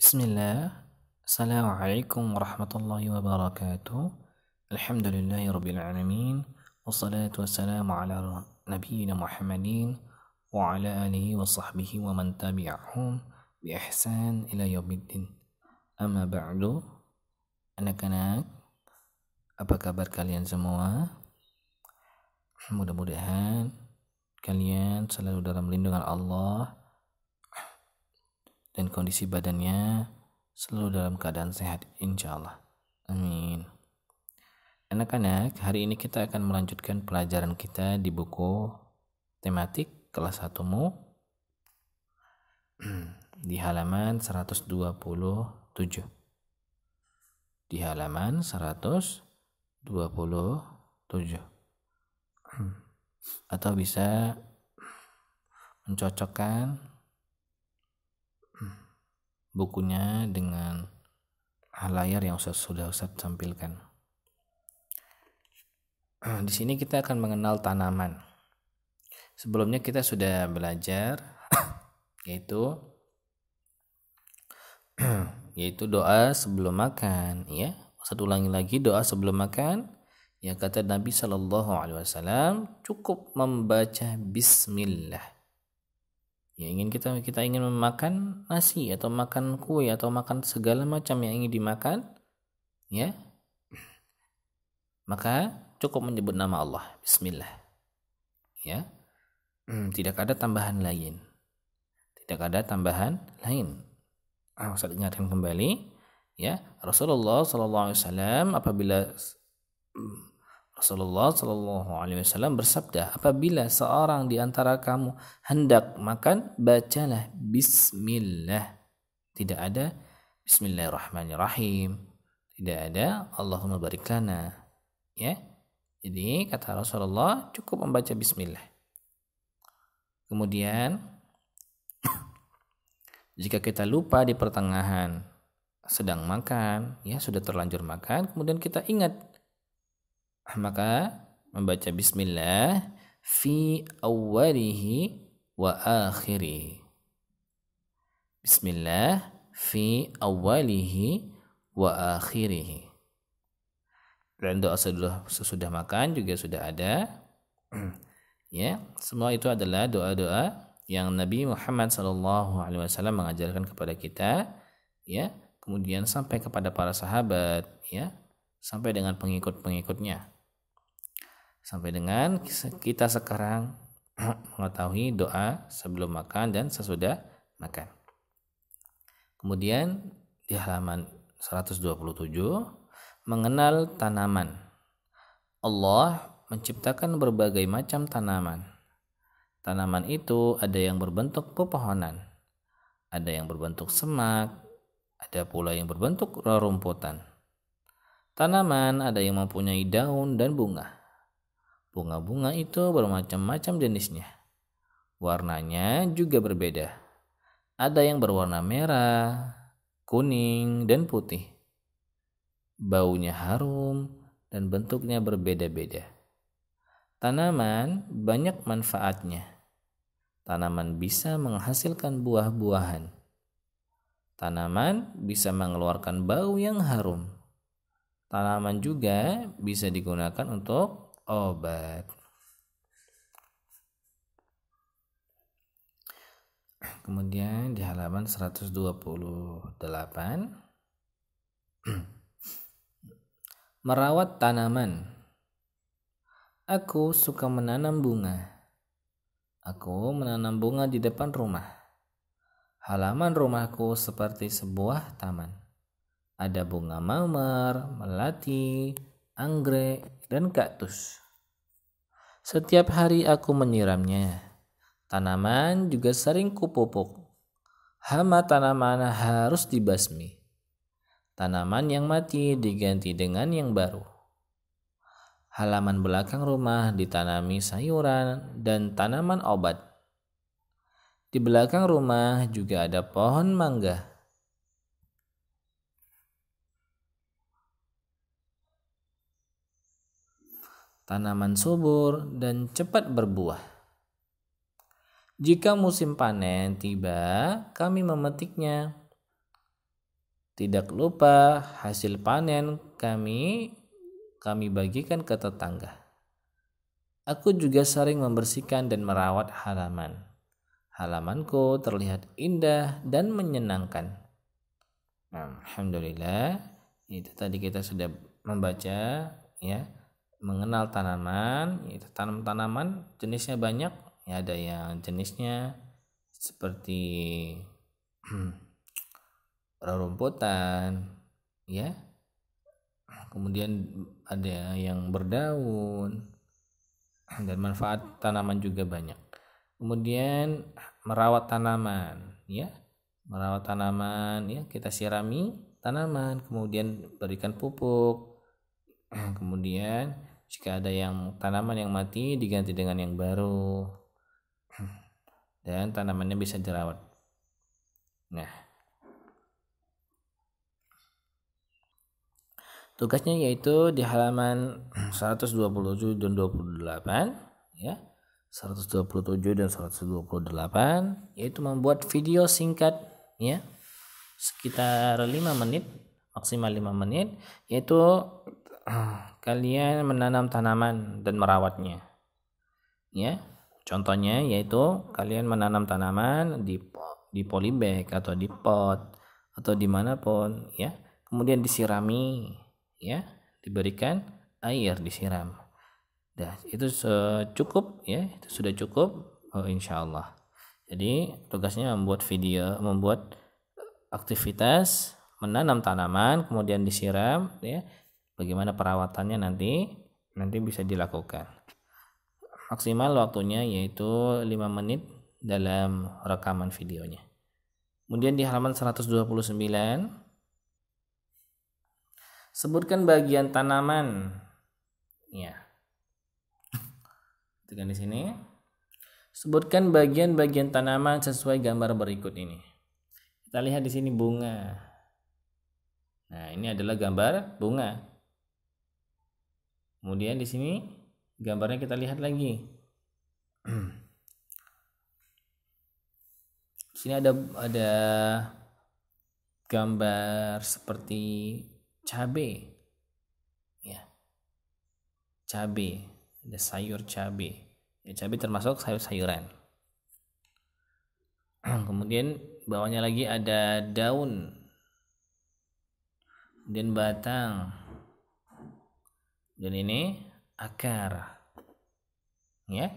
Bismillah. Assalamualaikum warahmatullahi wabarakatuh. Alhamdulillahi rabbil alamin. Wassalatu wassalamu ala nabiyyina Muhammadin wa ala alihi wa sahbihi wa man tabi'ahum bi ihsan ila yaumiddin. Amma ba'du. Anak-anak, apa kabar kalian semua? Mudah-mudahan kalian selalu dalam lindungan Allah dan kondisi badannya selalu dalam keadaan sehat, insyaallah. Amin. Anak-anak, hari ini kita akan melanjutkan pelajaran kita di buku tematik kelas 1-mu di halaman 127. Di halaman 127. Atau bisa mencocokkan bukunya dengan layar yang sudah Ustaz tampilkan. Di sini kita akan mengenal tanaman. Sebelumnya kita sudah belajar yaitu doa sebelum makan, ya. Ustaz ulangi lagi, doa sebelum makan. Ya, kata Nabi sallallahu alaihi wasallam, cukup membaca bismillah. Ya, kita ingin memakan nasi atau makan kue atau makan segala macam yang ingin dimakan, ya, maka cukup menyebut nama Allah, bismillah, ya. Tidak ada tambahan lain. Ustaz ingatkan kembali, ya, Rasulullah Sallallahu Alaihi Wasallam bersabda, apabila seorang di antara kamu hendak makan, bacalah Bismillah. Tidak ada Bismillahirrahmanirrahim. Tidak ada Allahumma barik lana. Ya, jadi kata Rasulullah cukup membaca Bismillah. Kemudian, jika kita lupa di pertengahan sedang makan, ya sudah terlanjur makan, kemudian kita ingat, maka membaca bismillah fi awwalihi wa akhirihi. Bismillah fi awwalihi wa akhirihi. Dan doa sesudah makan juga sudah ada. Ya, semua itu adalah doa-doa yang Nabi Muhammad SAW mengajarkan kepada kita, ya, kemudian sampai kepada para sahabat, ya, sampai dengan pengikut-pengikutnya. Sampai dengan kita sekarang mengetahui doa sebelum makan dan sesudah makan. Kemudian di halaman 127, mengenal tanaman. Allah menciptakan berbagai macam tanaman. Tanaman itu ada yang berbentuk pepohonan, ada yang berbentuk semak, ada pula yang berbentuk rerumputan. Tanaman ada yang mempunyai daun dan bunga. Bunga-bunga itu bermacam-macam jenisnya. Warnanya juga berbeda. Ada yang berwarna merah, kuning, dan putih. Baunya harum dan bentuknya berbeda-beda. Tanaman banyak manfaatnya. Tanaman bisa menghasilkan buah-buahan. Tanaman bisa mengeluarkan bau yang harum. Tanaman juga bisa digunakan untuk obat. Kemudian di halaman 128, merawat tanaman. Aku suka menanam bunga. Aku menanam bunga di depan rumah. Halaman rumahku seperti sebuah taman. Ada bunga mawar, melati, anggrek, dan kaktus. Setiap hari aku menyiramnya. Tanaman juga sering kupupuk. Hama tanaman harus dibasmi. Tanaman yang mati diganti dengan yang baru. Halaman belakang rumah ditanami sayuran dan tanaman obat. Di belakang rumah juga ada pohon mangga. Tanaman subur dan cepat berbuah. Jika musim panen tiba, kami memetiknya. Tidak lupa hasil panen kami bagikan ke tetangga. Aku juga sering membersihkan dan merawat halaman. Halamanku terlihat indah dan menyenangkan. Alhamdulillah, itu tadi kita sudah membaca ya, mengenal tanaman. Itu tanaman jenisnya banyak. Ya, ada yang jenisnya seperti rerumputan, ya. Kemudian ada yang berdaun dan manfaat tanaman juga banyak. Kemudian merawat tanaman, ya. Merawat tanaman, ya, kita sirami tanaman, kemudian berikan pupuk. Kemudian jika ada yang tanaman yang mati diganti dengan yang baru. Dan tanamannya bisa dirawat. Nah, tugasnya yaitu di halaman 127 dan 28, ya. 127 dan 128 yaitu membuat video singkat, ya, sekitar 5 menit, maksimal 5 menit, yaitu kalian menanam tanaman dan merawatnya, ya. Contohnya yaitu kalian menanam tanaman di polybag atau di pot atau dimanapun, ya. Kemudian disirami, ya, diberikan air, disiram. Dah, itu cukup, ya, itu sudah cukup, insyaallah. Jadi tugasnya membuat aktivitas menanam tanaman, kemudian disiram, ya. Bagaimana perawatannya nanti bisa dilakukan. Maksimal waktunya yaitu 5 menit dalam rekaman videonya. Kemudian di halaman 129 sebutkan bagian tanaman, ya. Tekan di sini. Sebutkan bagian-bagian tanaman sesuai gambar berikut ini. Kita lihat di sini bunga. Nah, ini adalah gambar bunga. Kemudian di sini gambarnya kita lihat lagi. Di sini ada gambar seperti cabai. Ya. Cabai. Ada sayur cabai, ya, cabai termasuk sayur-sayuran. Kemudian bawahnya lagi ada daun, kemudian batang, dan ini akar, ya.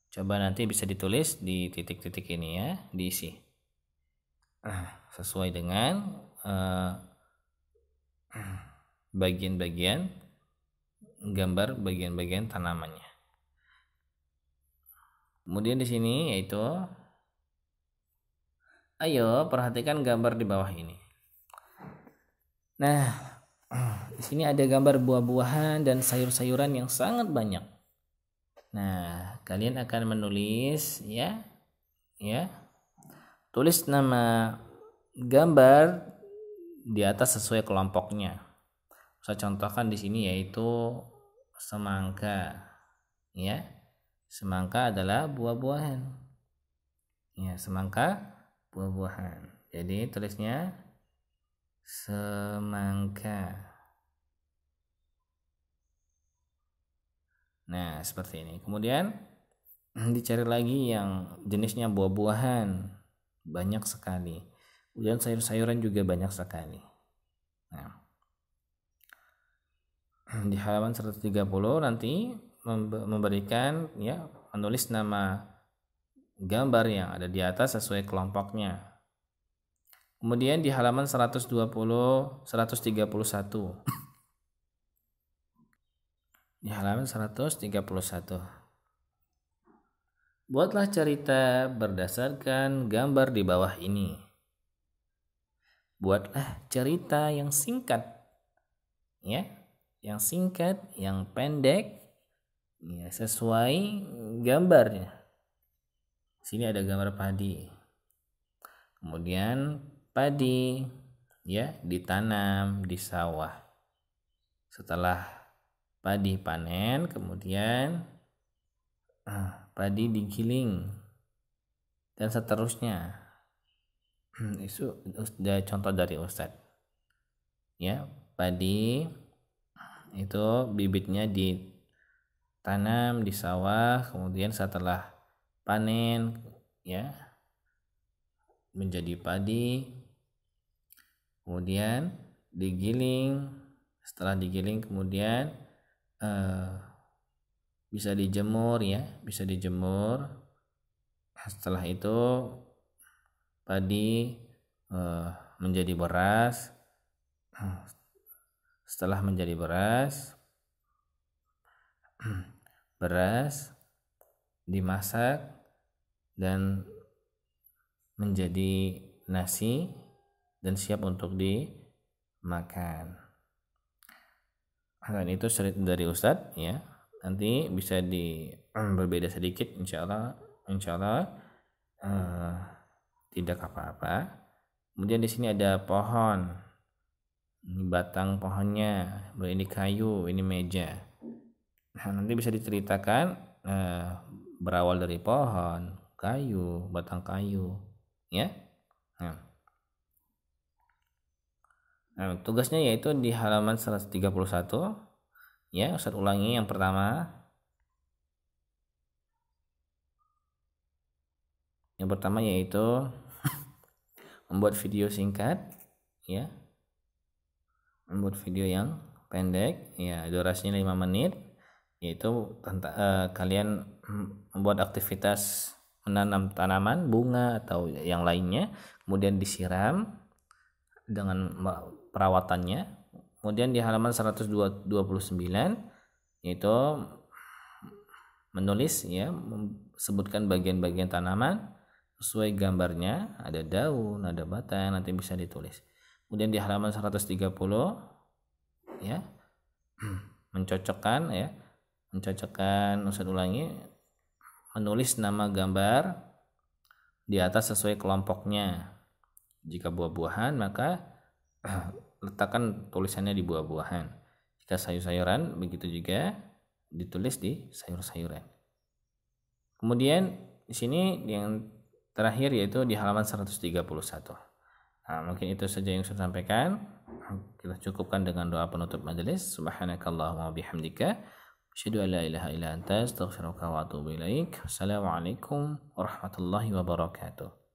Coba nanti bisa ditulis di titik-titik ini, ya, diisi sesuai dengan bagian-bagian gambar bagian-bagian tanamannya. Kemudian di sini yaitu ayo perhatikan gambar di bawah ini. Nah, di sini ada gambar buah-buahan dan sayur-sayuran yang sangat banyak. Nah, kalian akan menulis, ya. Tulis nama gambar di atas sesuai kelompoknya. Saya contohkan di sini yaitu semangka, ya. Semangka adalah buah-buahan, ya, semangka buah-buahan. Jadi tulisnya semangka. Nah, seperti ini. Kemudian dicari lagi yang jenisnya buah-buahan, banyak sekali. Kemudian sayur-sayuran juga banyak sekali. Nah, di halaman 130 nanti memberikan, ya, menulis nama gambar yang ada di atas sesuai kelompoknya. Kemudian di halaman 131 di halaman 131 buatlah cerita berdasarkan gambar di bawah ini. Buatlah cerita yang singkat, ya, yang singkat, yang pendek, ya, sesuai gambarnya. Sini ada gambar padi. Kemudian padi, ya, ditanam di sawah. Setelah padi panen, kemudian padi digiling dan seterusnya. Itu contoh dari Ustadz. Ya, padi itu bibitnya ditanam di sawah, kemudian setelah panen ya menjadi padi, kemudian digiling. Setelah digiling kemudian bisa dijemur ya, bisa dijemur. Setelah itu padi menjadi beras. Setelah menjadi beras dimasak dan menjadi nasi dan siap untuk dimakan. Dan itu cerita dari Ustadz ya. Nanti bisa berbeda sedikit, insya Allah tidak apa-apa. Kemudian di sini ada pohon, ini batang pohonnya, ini kayu, ini meja. Nah, nanti bisa diceritakan berawal dari pohon, kayu, batang kayu, ya. Nah, tugasnya yaitu di halaman 131. Ya, Ustaz ulangi yang pertama. Yang pertama yaitu membuat video singkat, ya. Membuat video yang pendek, ya, durasinya 5 menit, yaitu kalian membuat aktivitas menanam tanaman, bunga atau yang lainnya, kemudian disiram dengan perawatannya. Kemudian di halaman 129 yaitu menulis ya, sebutkan bagian-bagian tanaman sesuai gambarnya, ada daun, ada batang, nanti bisa ditulis. Kemudian di halaman 130 ya, mencocokkan, Ustaz ulangi, menulis nama gambar di atas sesuai kelompoknya. Jika buah-buahan maka letakkan tulisannya di buah-buahan. Jika sayur-sayuran begitu juga ditulis di sayur-sayuran. Kemudian di sini yang terakhir yaitu di halaman 131. Nah, mungkin itu saja yang saya sampaikan. Kita cukupkan dengan doa penutup majelis. Subhanakallahumma bihamdika asyhadu an la ilaha illa anta astaghfiruka wa atubu ilaik. Assalamualaikum warahmatullahi wabarakatuh.